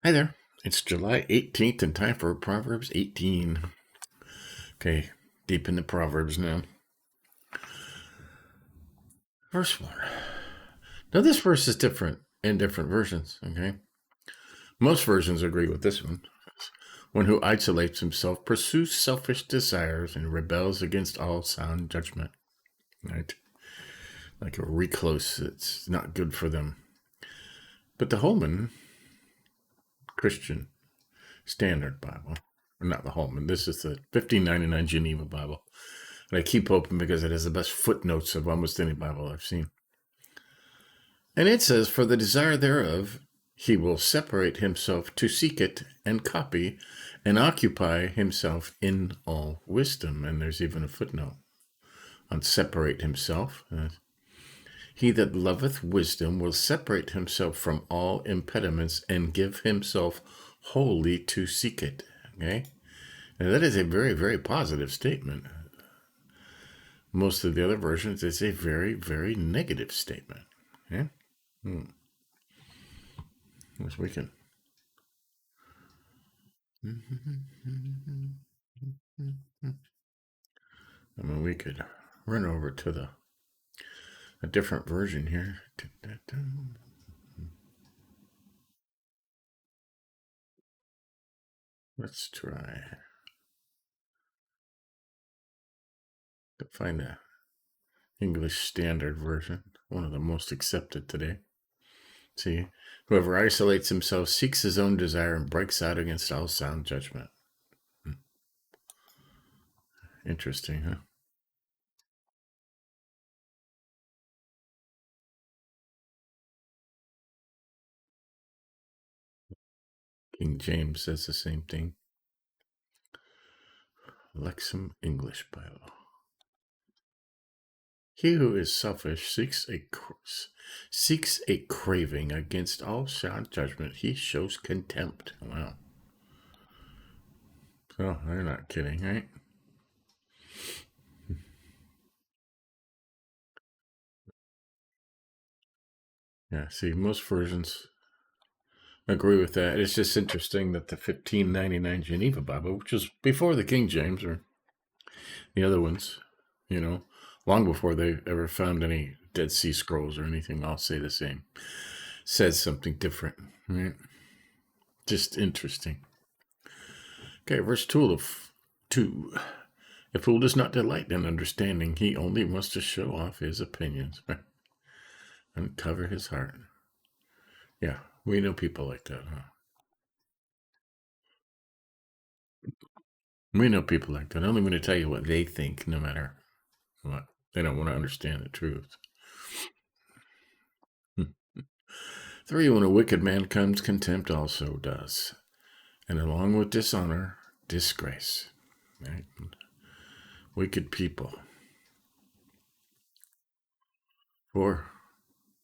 Hi there. It's July 18th and time for Proverbs 18. Okay, deep into Proverbs now. Verse 1. Now, this verse is different in different versions, okay? Most versions agree with this one. One who isolates himself pursues selfish desires and rebels against all sound judgment, right? Like a recluse, it's not good for them. But the Holman Christian Standard Bible, or not the Holman, this is the 1599 Geneva Bible. And I keep open because it has the best footnotes of almost any Bible I've seen. And it says, for the desire thereof, he will separate himself to seek it and copy and occupy himself in all wisdom. And there's even a footnote on separate himself. He that loveth wisdom will separate himself from all impediments and give himself wholly to seek it. Okay? And that is a very, very positive statement. Most of the other versions, it's a very, very negative statement. Yeah? This weekend. I mean, we could run over to a different version here. Let's try to find the English Standard Version, one of the most accepted today. See, whoever isolates himself seeks his own desire and breaks out against all sound judgment. Interesting, huh? King James says the same thing. Lexham English Bible. He who is selfish seeks a craving against all sound judgment. He shows contempt. Wow. So they're not kidding, right? Yeah, see, most versions agree with that. It's just interesting that the 1599 Geneva Bible, which was before the King James or the other ones, long before they ever found any Dead Sea Scrolls or anything, I'll say the same, says something different, right? Just interesting. Okay, verse 2 of 2. A fool does not delight in understanding. He only wants to show off his opinions, uncover his heart. Yeah, we know people like that, huh? We know people like that. Only going to tell you what they think, no matter what. They don't want to understand the truth. 3, when a wicked man comes, contempt also does. And along with dishonor, disgrace. Right? Wicked people. 4,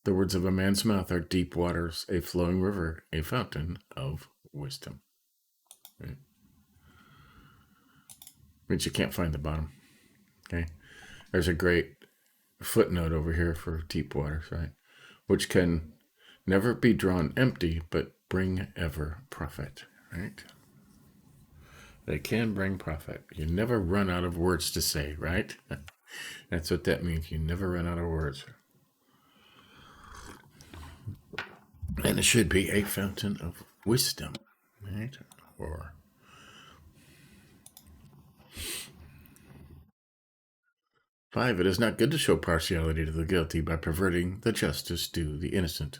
the words of a man's mouth are deep waters, a flowing river, a fountain of wisdom. Right? Means you can't find the bottom. Okay? There's a great footnote over here for deep waters, right? Which can never be drawn empty, but bring ever profit, right? They can bring profit. You never run out of words to say, right? That's what that means. You never run out of words. And it should be a fountain of wisdom, right? Or 5, it is not good to show partiality to the guilty by perverting the justice due the innocent.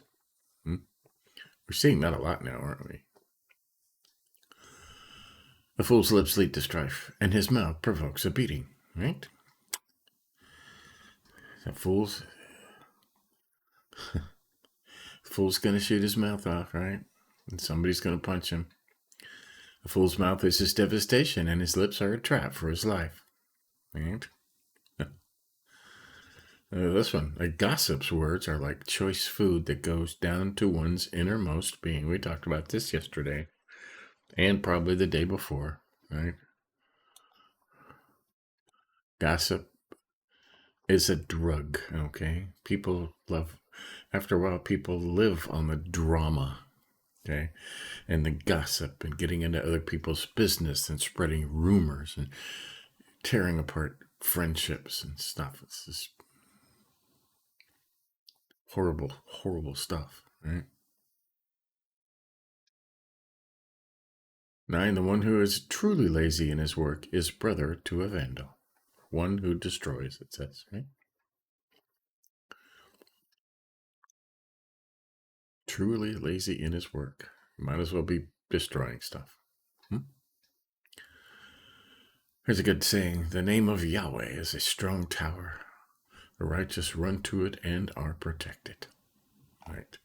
We're seeing that a lot now, aren't we? A fool's lips lead to strife, and his mouth provokes a beating, right? A fool's gonna shoot his mouth off, right? And somebody's gonna punch him. A fool's mouth is his devastation, and his lips are a trap for his life. Right? This one, a gossip's words are like choice food that goes down to one's innermost being. We talked about this yesterday, and probably the day before, right? Gossip is a drug, okay? After a while, people live on the drama, Okay. And the gossip and getting into other people's business and spreading rumors and tearing apart friendships and stuff. It's just horrible, horrible stuff, right? 9, the one who is truly lazy in his work is brother to a vandal. One who destroys, it says, right? Truly lazy in his work. Might as well be destroying stuff. Here's a good saying. The name of Yahweh is a strong tower. The righteous run to it and are protected. Right.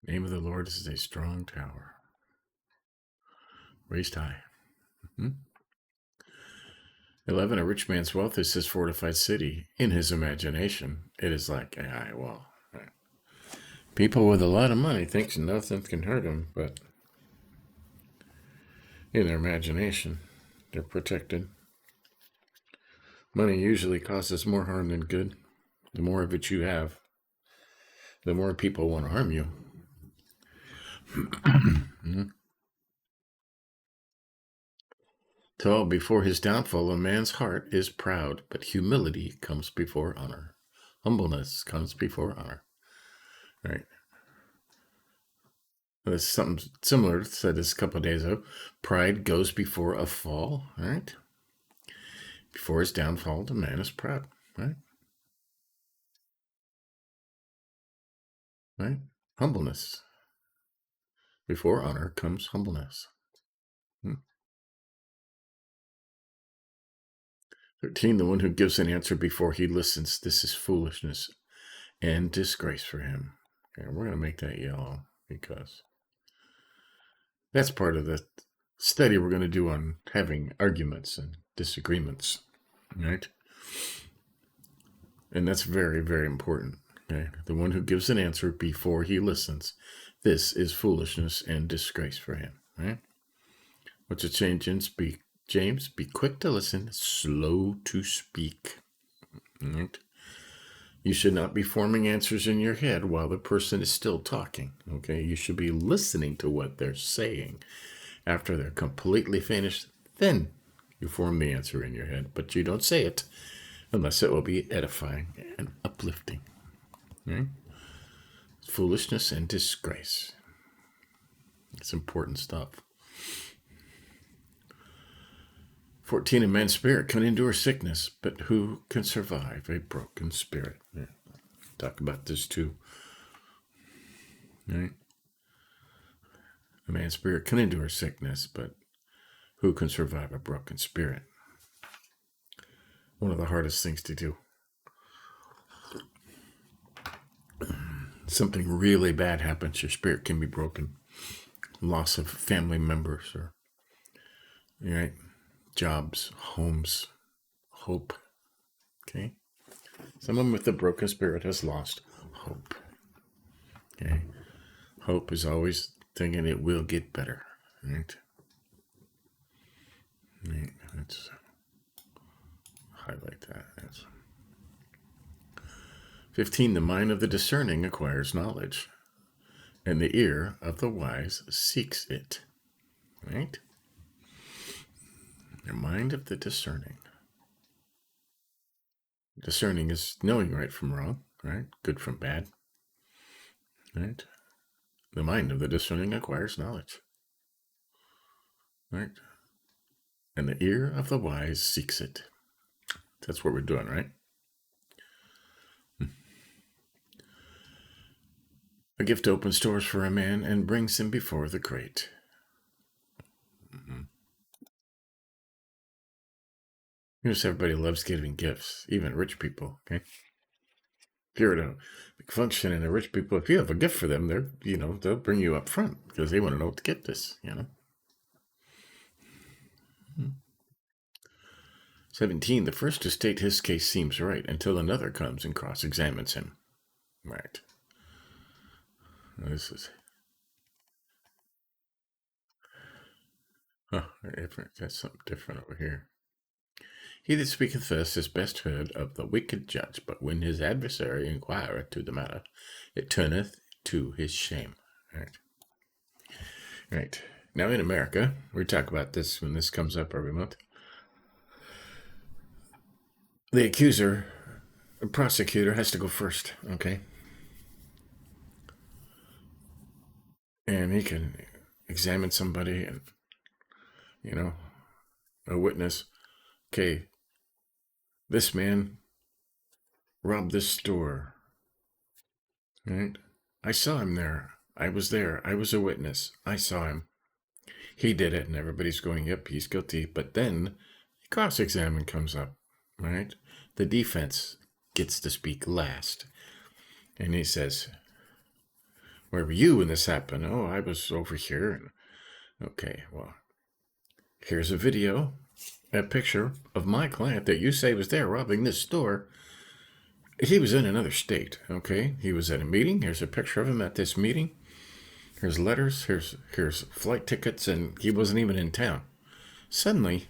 Name of the Lord is a strong tower. Raised high. 11, a rich man's wealth is his fortified city. In his imagination, it is like a high wall. Right. People with a lot of money think nothing can hurt them, but in their imagination, they're protected. Money usually causes more harm than good. The more of it you have, the more people want to harm you. 12, before his downfall, a man's heart is proud, but humility comes before honor. Humbleness comes before honor. Right. There's something similar said this a couple of days ago. Pride goes before a fall. Right. Before his downfall, the man is proud. Right. Right. Humbleness. Before honor comes humbleness. 13, the one who gives an answer before he listens. This is foolishness and disgrace for him. Okay, we're going to make that yellow because that's part of the study we're going to do on having arguments and disagreements, right? And that's very, very important. Okay? The one who gives an answer before he listens. This is foolishness and disgrace for him, right? What's a change in speak? James, be quick to listen, slow to speak. Right? You should not be forming answers in your head while the person is still talking. Okay, you should be listening to what they're saying. After they're completely finished, then you form the answer in your head, but you don't say it unless it will be edifying and uplifting. Right? Foolishness and disgrace. It's important stuff. 14, a man's spirit can endure sickness, but who can survive a broken spirit? Yeah. Talk about this too. Right? A man's spirit can endure sickness, but who can survive a broken spirit? One of the hardest things to do. Something really bad happens, your spirit can be broken. Loss of family members or right, jobs, homes, hope. Okay? Someone with a broken spirit has lost hope. Okay? Hope is always thinking it will get better. Right? Right. Let's highlight that. That's 15, the mind of the discerning acquires knowledge, and the ear of the wise seeks it. Right? The mind of the discerning. Discerning is knowing right from wrong, right? Good from bad, right? The mind of the discerning acquires knowledge, right? And the ear of the wise seeks it. That's what we're doing, right? A gift opens doors for a man and brings him before the great. Notice everybody loves giving gifts, even rich people, okay? If you're at a big function and the rich people, if you have a gift for them, they'll bring you up front because they want to know what to get this, 17, the first to state his case seems right until another comes and cross-examines him. Right. Now this is different. That's something different over here. He that speaketh thus is best heard of the wicked judge, but when his adversary inquireth to the matter, it turneth to his shame. Right. Now in America, we talk about this when this comes up every month. The accuser, the prosecutor, has to go first, okay? And he can examine somebody and, a witness. Okay, this man robbed this store, right? I saw him there. I was there. I was a witness. I saw him. He did it, and everybody's going, yep, he's guilty. But then cross-examine comes up, right? The defense gets to speak last. And he says, where were you when this happened? Oh, I was over here. And, okay, well, here's a video, a picture of my client that you say was there robbing this store. He was in another state, okay? He was at a meeting. Here's a picture of him at this meeting. Here's letters. Here's flight tickets, and he wasn't even in town. Suddenly,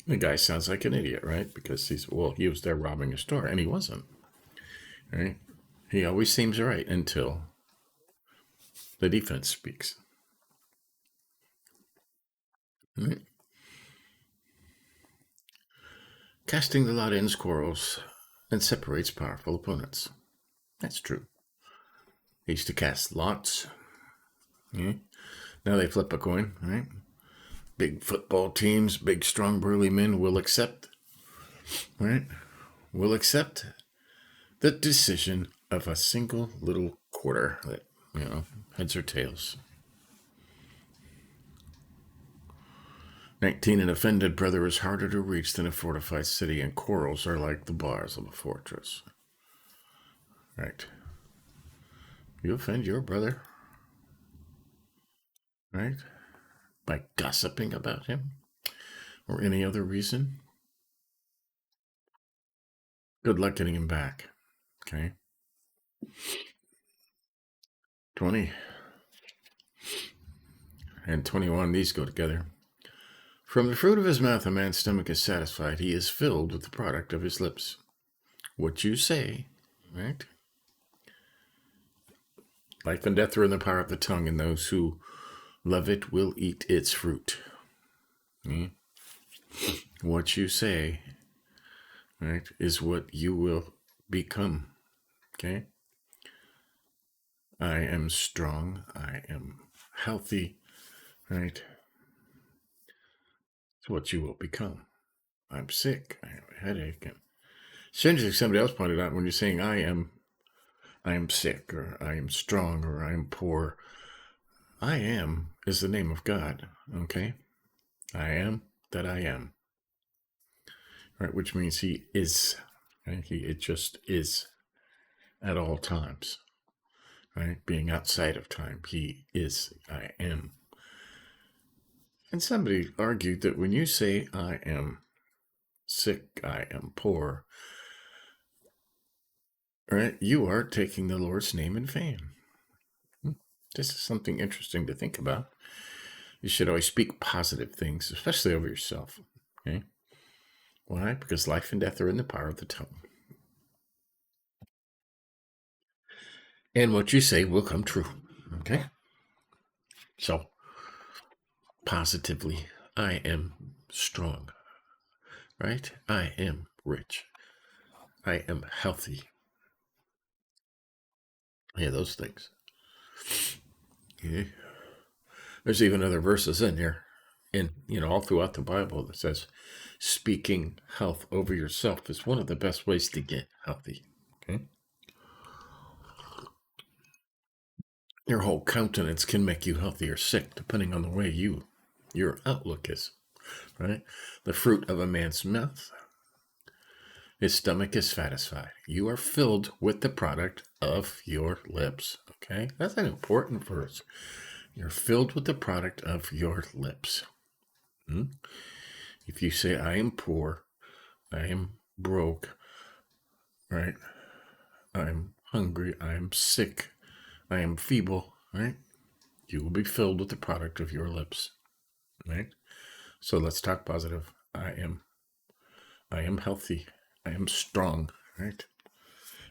the guy sounds like an idiot, right? Because he was there robbing a store, and he wasn't, right? He always seems right until the defense speaks. Right? Casting the lot ends quarrels and separates powerful opponents. That's true. They used to cast lots. Yeah. Now they flip a coin, right? Big football teams, big, strong, burly men will accept, right? Will accept the decision of a single little quarter that, heads or tails. 19, an offended brother is harder to reach than a fortified city, and quarrels are like the bars of a fortress. Right. You offend your brother, right? By gossiping about him or any other reason. Good luck getting him back. Okay. 20 and 21, these go together. From the fruit of his mouth a man's stomach is satisfied. He is filled with the product of his lips. What you say, right? Life and death are in the power of the tongue, and those who love it will eat its fruit. What you say, right, is what you will become. Okay? I am strong. I am healthy. Right? It's what you will become. I'm sick. I have a headache. And strangely, like somebody else pointed out, when you're saying I am sick, or I am strong, or I am poor, I am is the name of God. Okay? I am that I am. Right? Which means he is. Right? It just is at all times. Right? Being outside of time. He is, I am. And somebody argued that when you say I am sick, I am poor, right, you are taking the Lord's name in vain. This is something interesting to think about. You should always speak positive things, especially over yourself. Okay? Why? Because life and death are in the power of the tongue. And what you say will come true. Okay? So, positively, I am strong. Right? I am rich. I am healthy. Yeah, those things. Okay. There's even other verses in here, and all throughout the Bible, that says speaking health over yourself is one of the best ways to get healthy. Okay. Your whole countenance can make you healthy or sick, depending on the way your outlook is. Right? The fruit of a man's mouth, his stomach is satisfied. You are filled with the product of your lips. Okay? That's an important verse. You're filled with the product of your lips. If you say, I am poor, I am broke, right? I'm hungry, I am sick, I am feeble, right? You will be filled with the product of your lips, right? So let's talk positive. I I am healthy. I am strong, right?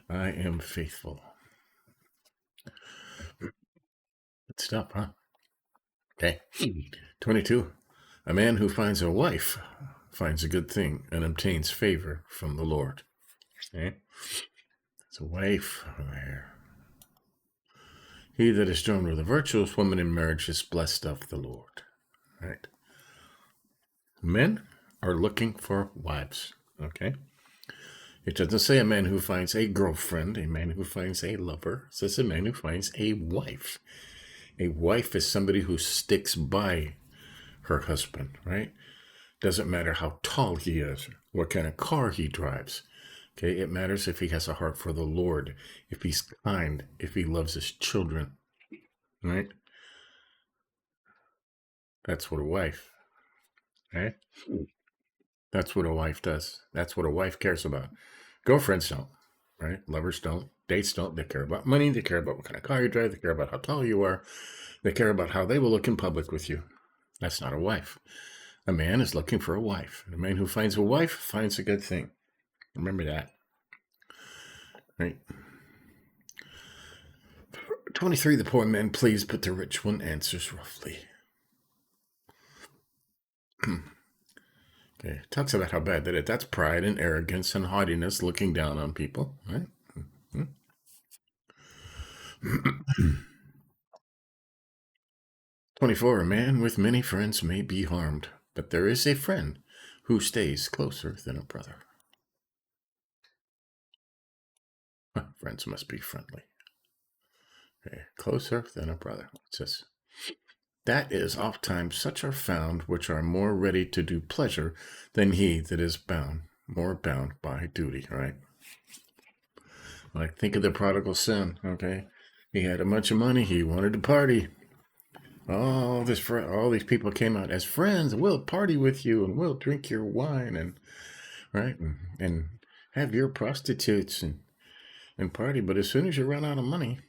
I am faithful. Good stuff, huh? Okay. 22. A man who finds a wife finds a good thing and obtains favor from the Lord. Okay? It's a wife there. He that is joined with a virtuous woman in marriage is blessed of the Lord. Right? Men are looking for wives. Okay? It doesn't say a man who finds a girlfriend, a man who finds a lover. It says a man who finds a wife. A wife is somebody who sticks by her husband, right? Doesn't matter how tall he is, what kind of car he drives. Okay, it matters if he has a heart for the Lord, if he's kind, if he loves his children, right? That's what a wife, right? That's what a wife does. That's what a wife cares about. Girlfriends don't, right? Lovers don't. Dates don't. They care about money. They care about what kind of car you drive. They care about how tall you are. They care about how they will look in public with you. That's not a wife. A man is looking for a wife. A man who finds a wife finds a good thing. Remember that. Right? 23, the poor man pleads, but the rich one answers roughly. Okay, talks about how bad that is. That's pride and arrogance and haughtiness, looking down on people, right? 24, a man with many friends may be harmed, but there is a friend who stays closer than a brother. Friends must be friendly. Okay, closer than a brother. What's this? That is oftentimes such are found which are more ready to do pleasure than he that is bound, more bound by duty, right? Like, think of the prodigal son, okay? He had a bunch of money. He wanted to party. All these people came out as friends. We'll party with you, and we'll drink your wine, and right, and have your prostitutes and party. But as soon as you run out of money,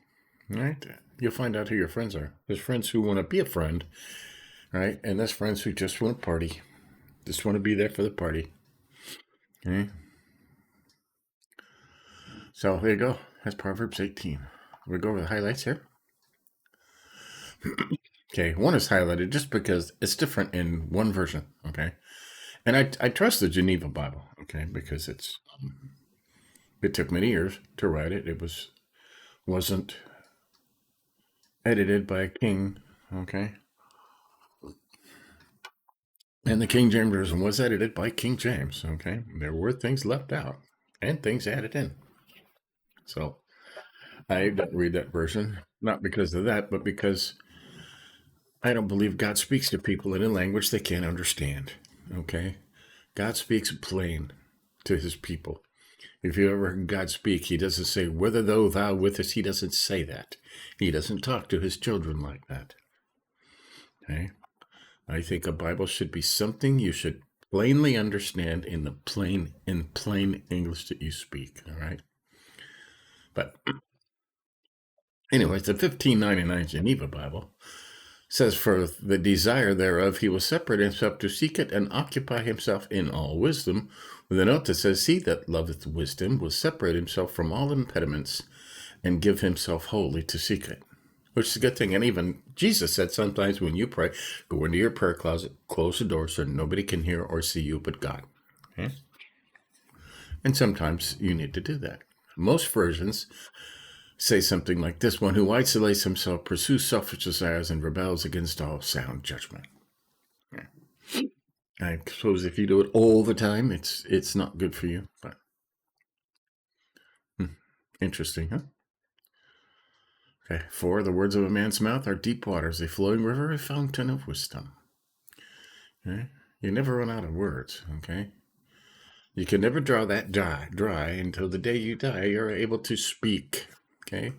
right, you'll find out who your friends are. There's friends who want to be a friend, right, and there's friends who just want to party, just want to be there for the party. Okay. So there you go. That's Proverbs 18. We'll go over the highlights here. Okay, one is highlighted just because it's different in one version, okay? And I trust the Geneva Bible, okay, because it took many years to write it. It wasn't edited by a king, okay? And the King James Version was edited by King James, okay? There were things left out and things added in. So I don't read that version, not because of that, but because I don't believe God speaks to people in a language they can't understand, okay? God speaks plain to his people. If you ever heard God speak, he doesn't say, "Whither though thou with us," he doesn't say that. He doesn't talk to his children like that. Okay? I think a Bible should be something you should plainly understand in plain English that you speak. All right. But anyways, the 1599 Geneva Bible says, "For the desire thereof he will separate himself to seek it and occupy himself in all wisdom," with a note that says, "He that loveth wisdom will separate himself from all impediments and give himself wholly to seek it," which is a good thing. And even Jesus said sometimes when you pray, go into your prayer closet, close the door so nobody can hear or see you but God. Okay? And sometimes you need to do that. Most versions say something like this: "One who isolates himself pursues selfish desires and rebels against all sound judgment." Yeah. I suppose if you do it all the time, it's not good for you. But interesting, huh? Okay. 4, the words of a man's mouth are deep waters, a flowing river, a fountain of wisdom. Okay? You never run out of words, okay? You can never draw that dry until the day you die. You're able to speak, okay?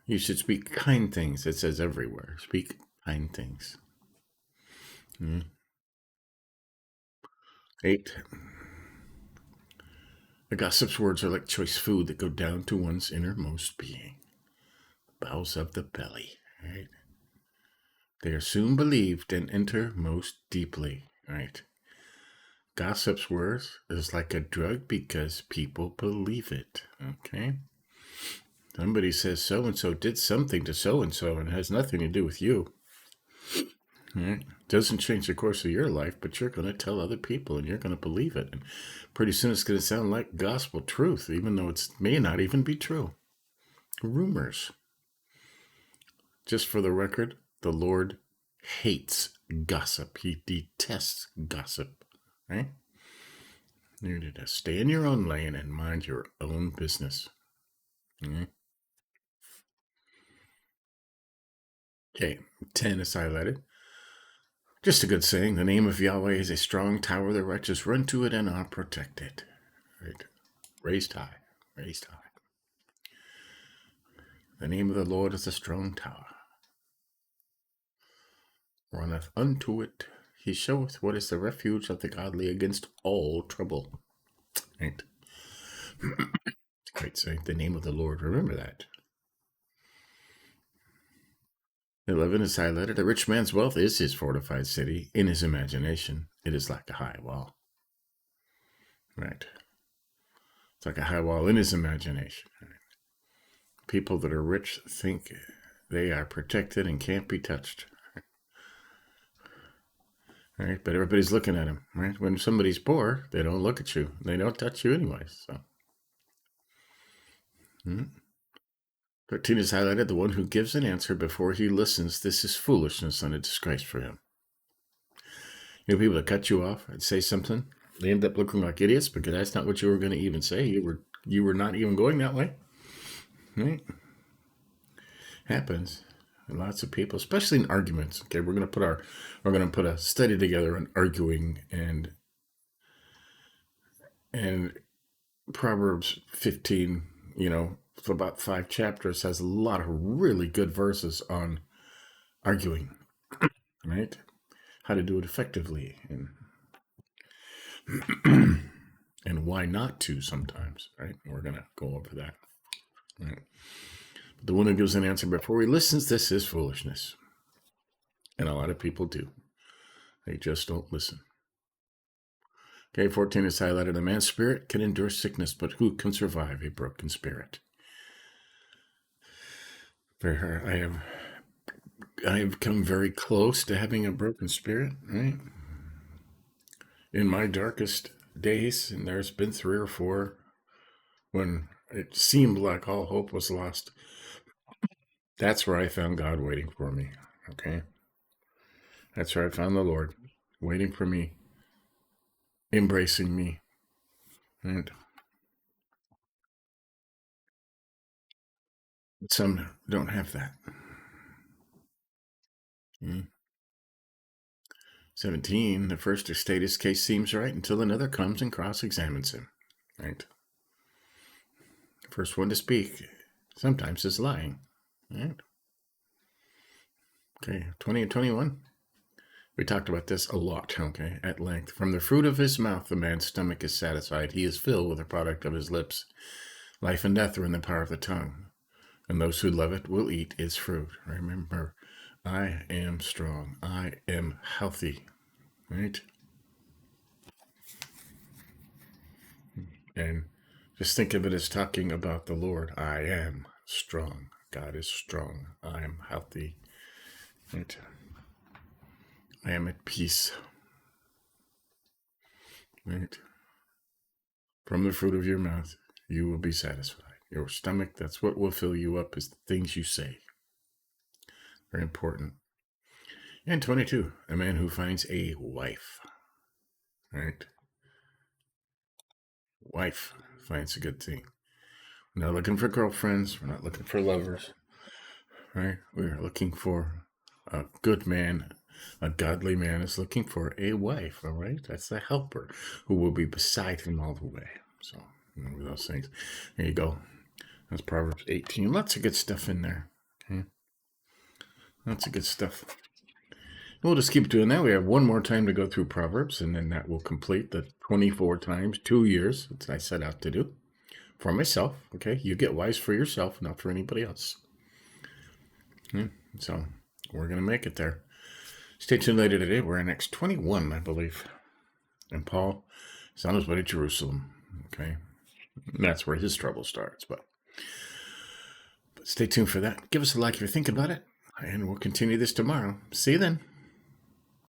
You should speak kind things. It says everywhere. Speak kind things. 8, a gossip's words are like choice food that go down to one's innermost being. Bowels of the belly, right? They are soon believed and enter most deeply, right? Gossip's words is like a drug because people believe it. Okay? Somebody says so-and-so did something to so-and-so and it has nothing to do with you. Right? Doesn't change the course of your life, but you're going to tell other people and you're going to believe it. And pretty soon it's going to sound like gospel truth, even though it may not even be true. Rumors. Just for the record, the Lord hates gossip. He detests gossip. Right? You need to stay in your own lane and mind your own business. Okay, 10 is highlighted. Just a good saying. The name of Yahweh is a strong tower. The righteous run to it and are protected. Right? Raised high. Raised high. The name of the Lord is a strong tower. Runneth unto it. He showeth what is the refuge of the godly against all trouble. Right? Great saying. The name of the Lord. Remember that. 11 is highlighted. A rich man's wealth is his fortified city. In his imagination, it is like a high wall. Right. It's like a high wall in his imagination. Right? People that are rich think they are protected and can't be touched. Right? But everybody's looking at him. Right? When somebody's poor, they don't look at you. They don't touch you anyways. So. 13 is highlighted. The one who gives an answer before he listens, this is foolishness and a disgrace for him. You know, people that cut you off and say something, they end up looking like idiots because that's not what you were going to even say. You were not even going that way. Right? Happens. And lots of people, especially in arguments. Okay, we're going to put a study together on arguing and Proverbs 15, for about 5 chapters, has a lot of really good verses on arguing, right? How to do it effectively and why not to sometimes, right? We're going to go over that. Right? But the one who gives an answer before he listens, this is foolishness. And a lot of people do. They just don't listen. Okay, 14 is highlighted. A man's spirit can endure sickness, but who can survive a broken spirit? I have come very close to having a broken spirit, right? In my darkest days, and there's been 3 or 4 when it seemed like all hope was lost. That's where I found God waiting for me, okay? That's where I found the Lord waiting for me, embracing me. And some don't have that. 17, the first to state his case seems right until another comes and cross-examines him. Right? The first one to speak sometimes is lying. Right? Okay, 20 and 21. We talked about this a lot, okay, at length. From the fruit of his mouth, the man's stomach is satisfied. He is filled with the product of his lips. Life and death are in the power of the tongue, and those who love it will eat its fruit. Remember, I am strong. I am healthy. Right? And just think of it as talking about the Lord. I am strong. God is strong. I am healthy. Right? I am at peace. Right? From the fruit of your mouth, you will be satisfied. Your stomach, that's what will fill you up, is the things you say. Very important. And 22, a man who finds a wife. Right? Wife finds a good thing. We're not looking for girlfriends. We're not looking for lovers. Right? We're looking for a good man. A godly man is looking for a wife, all right? That's a helper who will be beside him all the way. So remember those things. There you go. That's Proverbs 18. Lots of good stuff in there. Okay? Lots of good stuff. We'll just keep doing that. We have one more time to go through Proverbs, and then that will complete the 24 times, 2 years that I set out to do for myself. Okay? You get wise for yourself, not for anybody else. Okay? So we're going to make it there. Stay tuned later today. We're in Acts 21, I believe. And Paul is on his way to Jerusalem. Okay. And that's where his trouble starts. But stay tuned for that. Give us a like if you're thinking about it. And we'll continue this tomorrow. See you then.